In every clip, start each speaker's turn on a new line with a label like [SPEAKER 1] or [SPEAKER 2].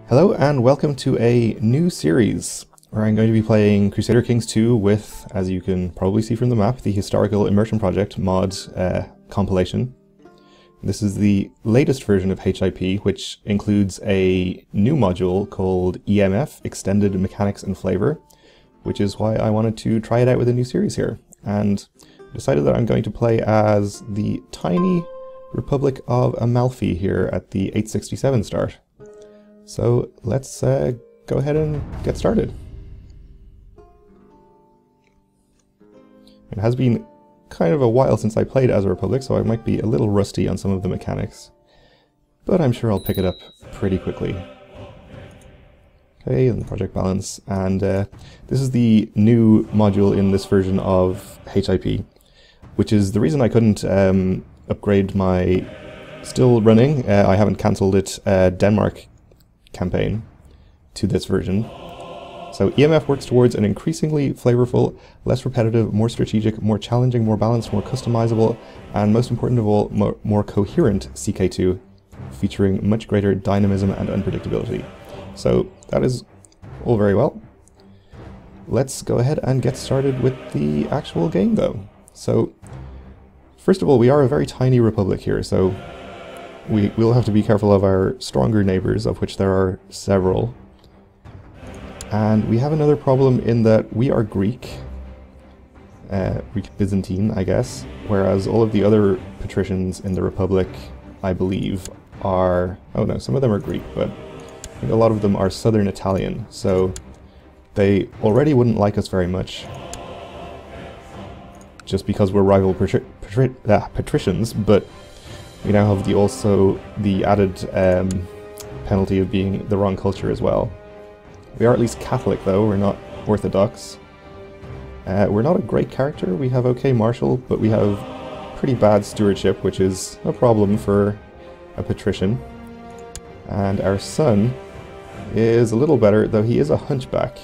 [SPEAKER 1] Hello and welcome to a new series where I'm going to be playing Crusader Kings 2 with, as you can probably see from the map, the Historical Immersion Project mod compilation. This is the latest version of HIP, which includes a new module called EMF, Extended Mechanics and Flavor, which is why I wanted to try it out with a new series here. And decided that I'm going to play as the tiny Republic of Amalfi here at the 867 start. So let's go ahead and get started. It has been kind of a while since I played as a Republic, so I might be a little rusty on some of the mechanics, but I'm sure I'll pick it up pretty quickly. Okay, and the project balance, and this is the new module in this version of HIP, which is the reason I couldn't upgrade my still running, I haven't cancelled it, Denmark campaign to this version. So EMF works towards an increasingly flavorful, less repetitive, more strategic, more challenging, more balanced, more customizable, and most important of all, more coherent CK2, featuring much greater dynamism and unpredictability. So that is all very well. Let's go ahead and get started with the actual game though. So first of all, we are a very tiny republic here, so we'll have to be careful of our stronger neighbours, of which there are several. And we have another problem in that we are Greek Byzantine, I guess, whereas all of the other patricians in the Republic, I believe, are... oh no, some of them are Greek, but I think a lot of them are Southern Italian, so they already wouldn't like us very much, just because we're rival patricians, but we now have also the added penalty of being the wrong culture as well. We are at least Catholic though, we're not Orthodox. We're not a great character, we have okay martial, but we have pretty bad stewardship, which is a problem for a patrician. And our son is a little better, though he is a hunchback.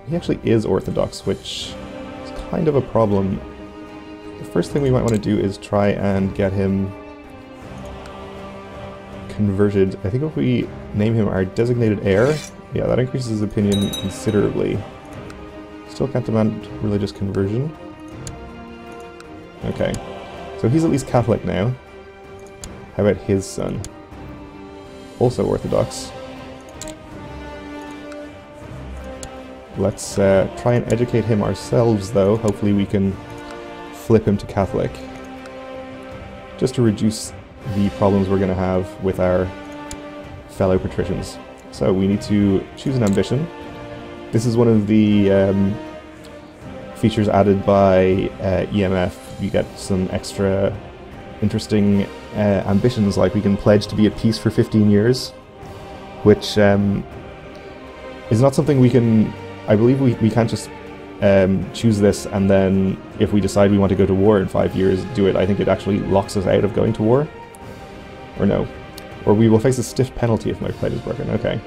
[SPEAKER 1] He actually is Orthodox, which is kind of a problem. The first thing we might want to do is try and get him converted. I think if we name him our designated heir, yeah, that increases his opinion considerably. Still can't demand religious conversion. Okay, so he's at least Catholic now. How about his son? Also Orthodox. Let's try and educate him ourselves though. Hopefully we can flip him to Catholic, just to reduce the problems we're going to have with our fellow patricians. So we need to choose an ambition. This is one of the features added by EMF. You get some extra interesting ambitions, like we can pledge to be at peace for 15 years, which is not something we can... I believe we can't just choose this and then if we decide we want to go to war in 5 years, do it. I think it actually locks us out of going to war. Or no. Or we will face a stiff penalty if my pledge is broken. Okay.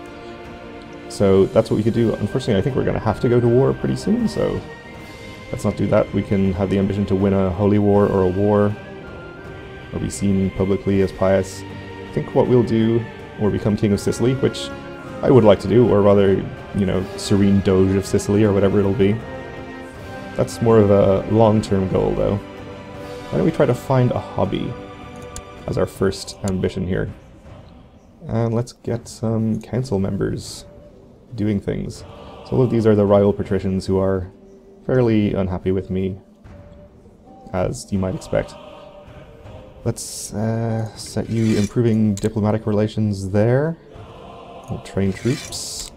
[SPEAKER 1] So that's what we could do. Unfortunately, I think we're going to have to go to war pretty soon, so let's not do that. We can have the ambition to win a holy war or a war, or be seen publicly as pious. I think what we'll do, or become King of Sicily, which I would like to do, or rather, you know, Serene Doge of Sicily, or whatever it'll be. That's more of a long-term goal, though. Why don't we try to find a hobby as our first ambition here. And let's get some council members doing things. So all of these are the rival patricians who are fairly unhappy with me, as you might expect. Let's set you improving diplomatic relations there. We'll train troops.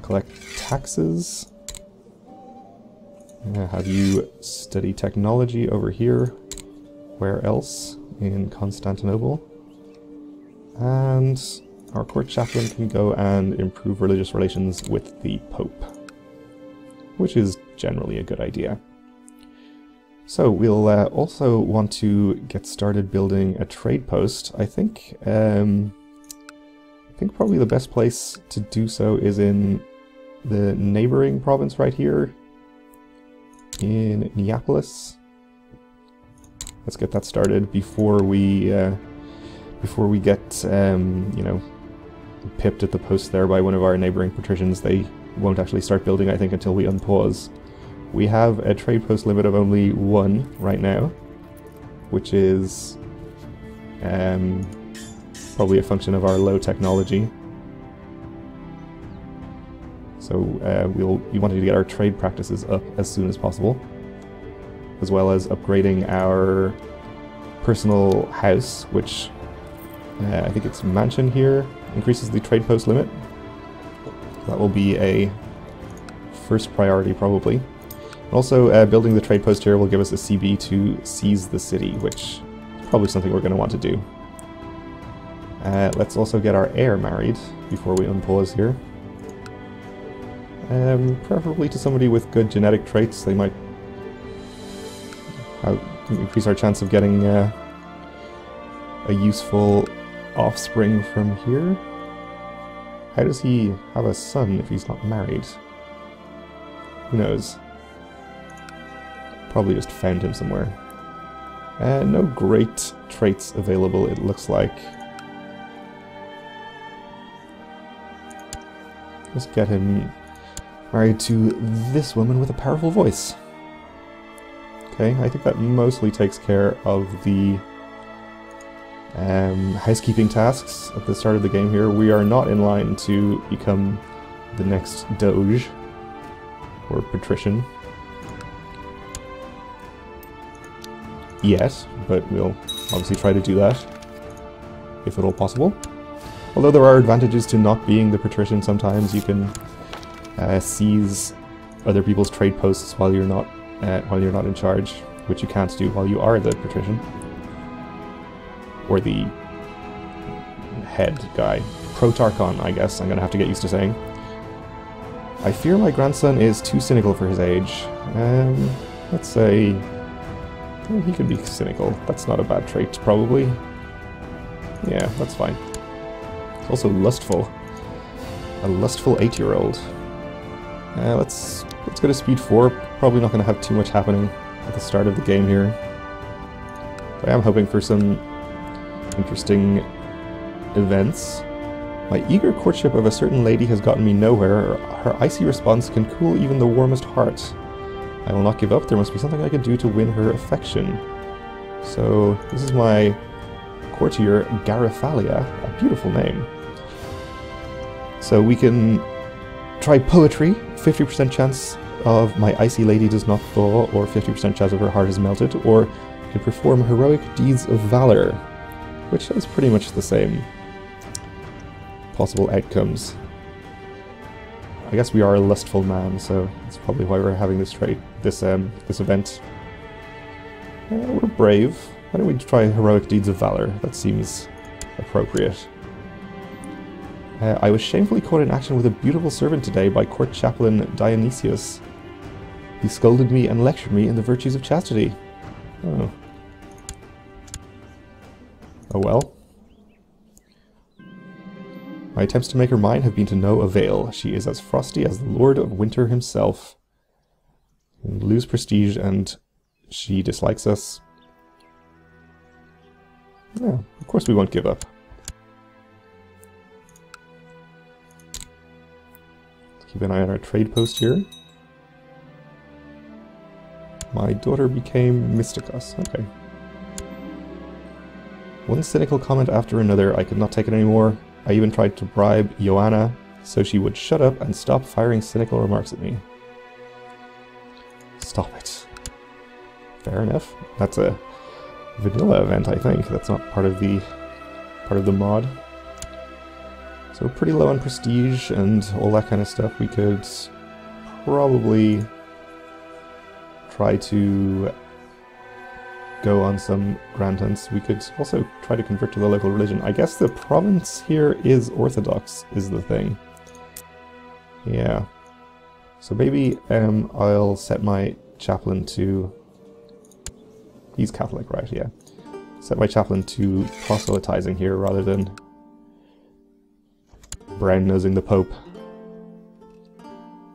[SPEAKER 1] Collect taxes. Have you study technology over here. Where else? In Constantinople. And our court chaplain can go and improve religious relations with the Pope, which is generally a good idea. So we'll also want to get started building a trade post. I think probably the best place to do so is in the neighboring province right here in Neapolis. Let's get that started before we get, you know, pipped at the post there by one of our neighbouring patricians. They won't actually start building, I think, until we unpause. We have a trade post limit of only 1 right now, which is probably a function of our low technology. So we wanted to get our trade practices up as soon as possible, as well as upgrading our personal house, which I think it's mansion here, increases the trade post limit. That will be a first priority probably. Also, building the trade post here will give us a CB to seize the city, which is probably something we're going to want to do. Let's also get our heir married before we unpause here. Preferably to somebody with good genetic traits. They might increase our chance of getting a useful offspring from here. How does he have a son if he's not married? Who knows? Probably just found him somewhere. No great traits available, it looks like. Let's get him married to this woman with a powerful voice. Okay, I think that mostly takes care of the housekeeping tasks at the start of the game here. We are not in line to become the next Doge or Patrician yet, but we'll obviously try to do that if at all possible. Although there are advantages to not being the Patrician sometimes. You can seize other people's trade posts while you're not in charge, which you can't do while you are the Patrician. Or the head guy. Protarchon, I guess I'm gonna have to get used to saying. I fear my grandson is too cynical for his age. Let's say... well, he could be cynical. That's not a bad trait, probably. Yeah, that's fine. He's also lustful. A lustful 8-year-old. Let's go to speed 4. Probably not going to have too much happening at the start of the game here. But I am hoping for some interesting events. My eager courtship of a certain lady has gotten me nowhere. Her icy response can cool even the warmest heart. I will not give up. There must be something I can do to win her affection. So this is my courtier, Garifalia. A beautiful name. So we can try poetry. 50% chance of my icy lady does not thaw, or 50% chance of her heart is melted, or can perform heroic deeds of valor, which is pretty much the same possible outcomes. I guess we are a lustful man, so that's probably why we're having this this event. We're brave. Why don't we try heroic deeds of valor? That seems appropriate. I was shamefully caught in action with a beautiful servant today by court chaplain Dionysius. He scolded me and lectured me in the virtues of chastity. Oh. Oh well. My attempts to make her mine have been to no avail. She is as frosty as the Lord of Winter himself. We lose prestige and she dislikes us. Yeah, of course we won't give up. Let's keep an eye on our trade post here. My daughter became Mysticus. Okay. One cynical comment after another. I could not take it anymore. I even tried to bribe Joanna so she would shut up and stop firing cynical remarks at me. Stop it. Fair enough. That's a vanilla event, I think. That's not part of the mod. So we're pretty low on prestige and all that kind of stuff. We could probably try to go on some grand hunts. We could also try to convert to the local religion. I guess the province here is Orthodox, is the thing. Yeah. So maybe I'll set my chaplain to... He's Catholic, right? Yeah. Set my chaplain to proselytizing here rather than brown-nosing the Pope.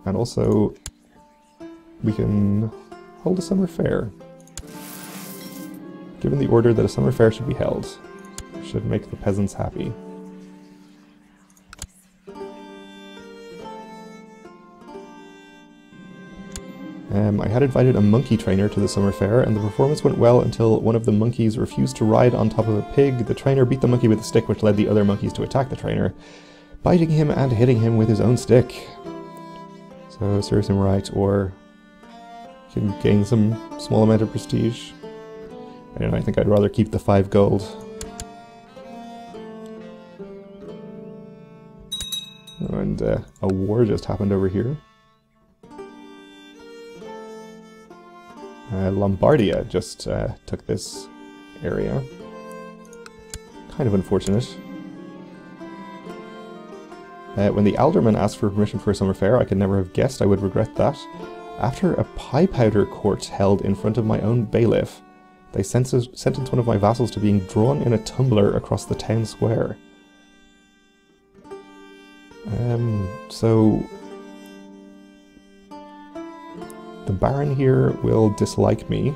[SPEAKER 1] And also, we can hold a summer fair. Given the order that a summer fair should be held, should make the peasants happy. I had invited a monkey trainer to the summer fair, and the performance went well until one of the monkeys refused to ride on top of a pig. The trainer beat the monkey with a stick, which led the other monkeys to attack the trainer, biting him and hitting him with his own stick. So serves him right, or can gain some small amount of prestige. I don't know, I think I'd rather keep the 5 gold. Oh, and a war just happened over here. Lombardia just took this area. Kind of unfortunate. When the alderman asked for permission for a summer fair, I could never have guessed I would regret that. After a pie powder court held in front of my own bailiff, they sentenced one of my vassals to being drawn in a tumbler across the town square. So the Baron here will dislike me,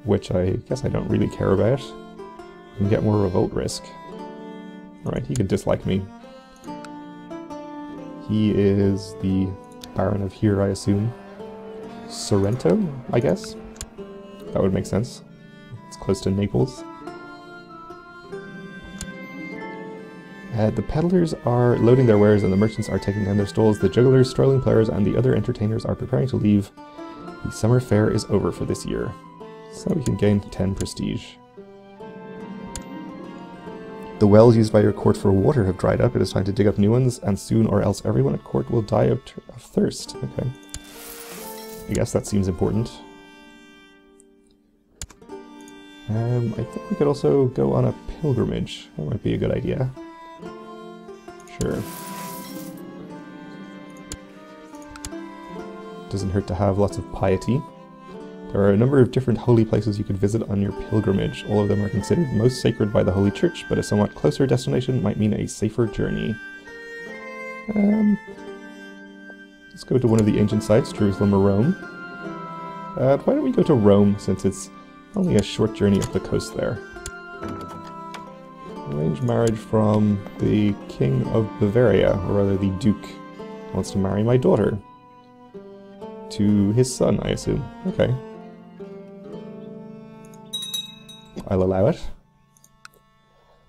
[SPEAKER 1] which I guess I don't really care about. I can get more revolt risk. Alright, he can dislike me. He is the Baron of here, I assume. Sorrento, I guess? That would make sense. It's close to Naples. The peddlers are loading their wares and the merchants are taking down their stalls. The jugglers, strolling players, and the other entertainers are preparing to leave. The summer fair is over for this year. So we can gain 10 prestige. The wells used by your court for water have dried up. It is time to dig up new ones, and soon or else everyone at court will die of thirst. Okay. I guess that seems important. I think we could also go on a pilgrimage. That might be a good idea. Sure. Doesn't hurt to have lots of piety. There are a number of different holy places you could visit on your pilgrimage. All of them are considered most sacred by the Holy Church, but a somewhat closer destination might mean a safer journey. Let's go to one of the ancient sites, Jerusalem or Rome. Why don't we go to Rome, since it's only a short journey up the coast there. Arrange marriage from the King of Bavaria, or rather the Duke, wants to marry my daughter. To his son, I assume. Okay. I'll allow it.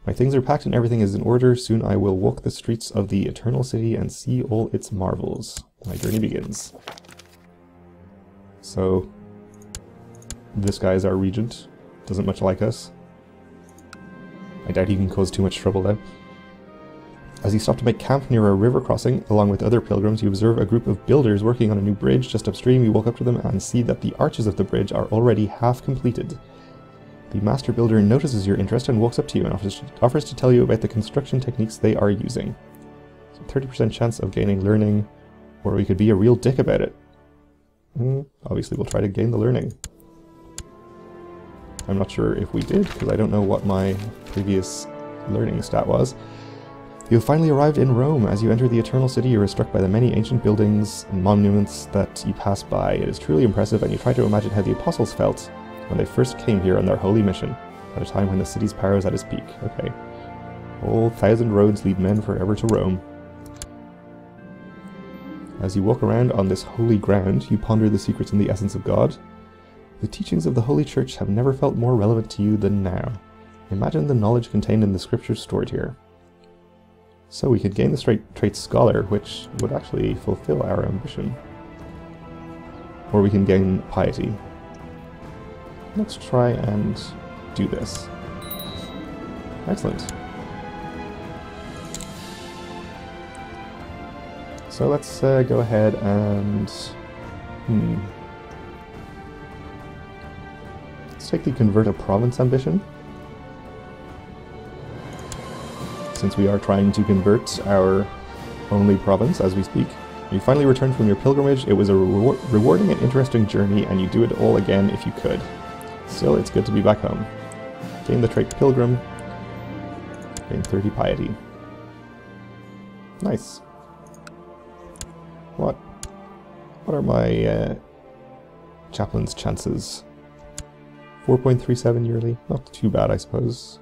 [SPEAKER 1] My things are packed and everything is in order. Soon I will walk the streets of the Eternal City and see all its marvels. My journey begins. So, this guy is our regent. Doesn't much like us. I doubt he can cause too much trouble though. As you stop to make camp near a river crossing, along with other pilgrims, you observe a group of builders working on a new bridge. Just upstream, you walk up to them and see that the arches of the bridge are already half completed. The master builder notices your interest and walks up to you and offers to tell you about the construction techniques they are using. So 30% chance of gaining learning, or we could be a real dick about it. Obviously we'll try to gain the learning. I'm not sure if we did, because I don't know what my previous learning stat was. You have finally arrived in Rome. As you enter the Eternal City, you are struck by the many ancient buildings and monuments that you pass by. It is truly impressive, and you try to imagine how the apostles felt when they first came here on their holy mission, at a time when the city's power is at its peak. Okay. All 1,000 roads lead men forever to Rome. As you walk around on this holy ground, you ponder the secrets and the essence of God. The teachings of the Holy Church have never felt more relevant to you than now. Imagine the knowledge contained in the scriptures stored here. So we could gain the trait Scholar, which would actually fulfill our ambition. Or we can gain Piety. Let's try and do this. Excellent. So let's go ahead and... Let's take the Convert a Province ambition. Since we are trying to convert our only province as we speak. You finally returned from your pilgrimage. It was a rewarding and interesting journey, and you do it all again if you could. Still, it's good to be back home. Gain the trait Pilgrim. Gain 30 Piety. Nice. What are my chaplain's chances? 4.37 yearly. Not too bad, I suppose.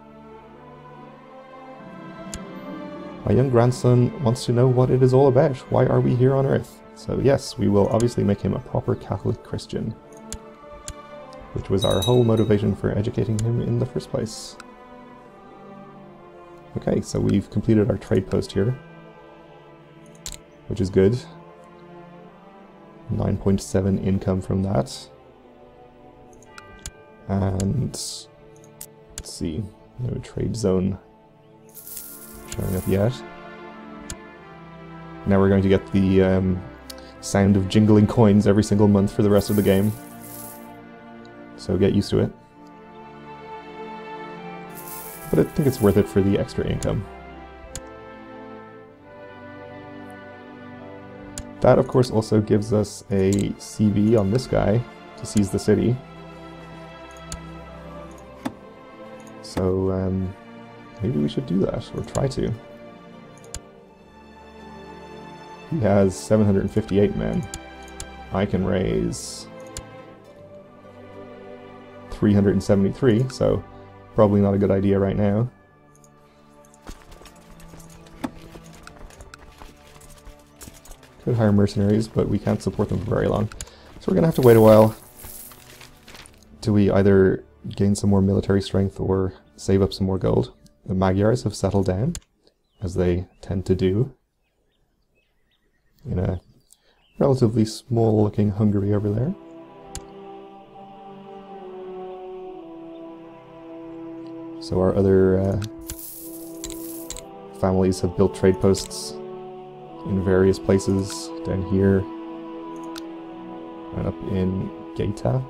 [SPEAKER 1] My young grandson wants to know what it is all about. Why are we here on Earth? So yes, we will obviously make him a proper Catholic Christian, which was our whole motivation for educating him in the first place. Okay, so we've completed our trade post here, which is good. 9.7 income from that. And let's see, no trade zone showing up yet. Now we're going to get the sound of jingling coins every single month for the rest of the game. So get used to it. But I think it's worth it for the extra income. That, of course, also gives us a CV on this guy to seize the city. So maybe we should do that, or try to. He has 758 men. I can raise 373, so probably not a good idea right now. Could hire mercenaries, but we can't support them for very long. So we're going to have to wait a while till we either gain some more military strength or save up some more gold. The Magyars have settled down, as they tend to do, in a relatively small-looking Hungary over there. So our other families have built trade posts in various places, down here and up in Gaeta.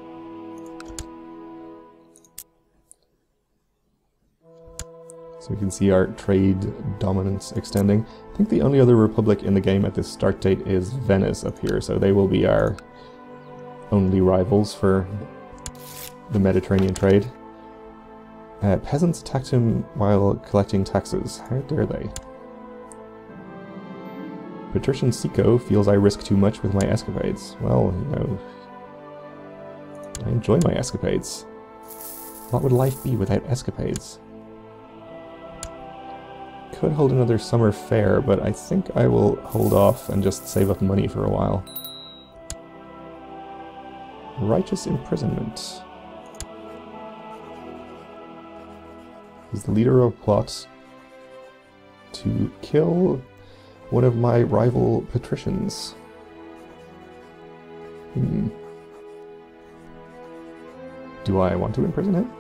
[SPEAKER 1] So we can see our trade dominance extending. I think the only other republic in the game at this start date is Venice up here, so they will be our only rivals for the Mediterranean trade. Peasants attacked him while collecting taxes. How dare they? Patrician Sico feels I risk too much with my escapades. Well, you know, I enjoy my escapades. What would life be without escapades? Could hold another summer fair, but I think I will hold off and just save up money for a while. Righteous imprisonment. He's the leader of a plot to kill one of my rival patricians. Do I want to imprison him?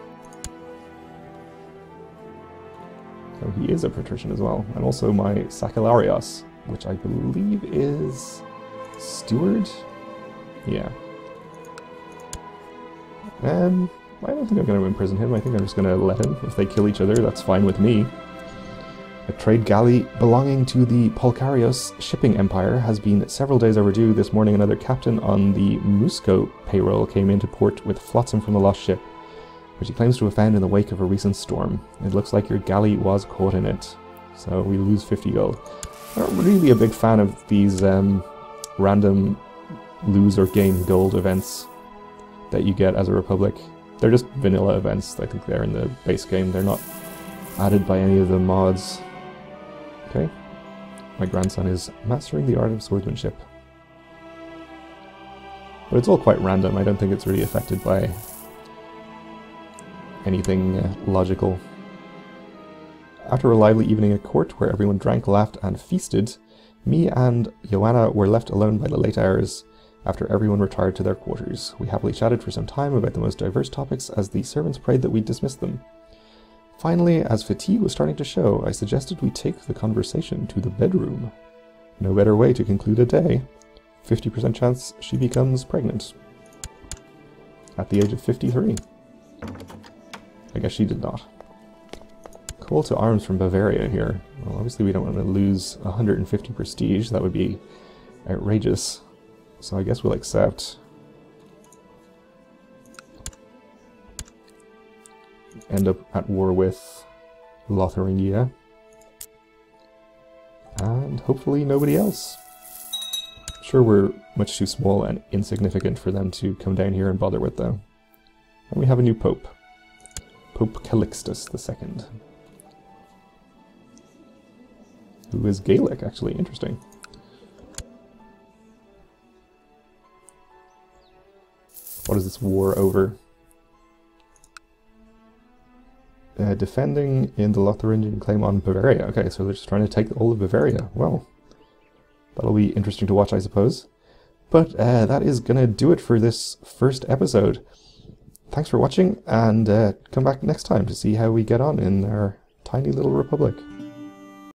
[SPEAKER 1] So he is a patrician as well, and also my Sacellarios, which I believe is steward? Yeah. I don't think I'm going to imprison him. I think I'm just going to let him. If they kill each other, that's fine with me. A trade galley belonging to the Polkarios shipping empire has been several days overdue. This morning another captain on the Musco payroll came into port with flotsam from the lost ship, which he claims to have found in the wake of a recent storm. It looks like your galley was caught in it. So we lose 50 gold. I'm not really a big fan of these random lose or gain gold events that you get as a republic. They're just vanilla events. I think they're in the base game. They're not added by any of the mods. Okay. My grandson is mastering the art of swordsmanship. But it's all quite random. I don't think it's really affected by anything logical. After a lively evening at court, where everyone drank, laughed, and feasted, me and Joanna were left alone by the late hours after everyone retired to their quarters. We happily chatted for some time about the most diverse topics as the servants prayed that we dismiss them. Finally, as fatigue was starting to show, I suggested we take the conversation to the bedroom. No better way to conclude a day. 50% chance she becomes pregnant. At the age of 53. I guess she did not. Call to arms from Bavaria here. Well, obviously we don't want to lose 150 prestige. That would be outrageous. So I guess we'll accept. End up at war with Lotharingia. And hopefully nobody else. Sure, we're much too small and insignificant for them to come down here and bother with, though. And we have a new pope. Pope Calixtus II. Who is Gaelic, actually. Interesting. What is this war over? Defending in the Lotharingian claim on Bavaria. Okay, so they're just trying to take all of Bavaria. Well, that'll be interesting to watch, I suppose. But that is going to do it for this first episode. Thanks for watching, and come back next time to see how we get on in our tiny little republic.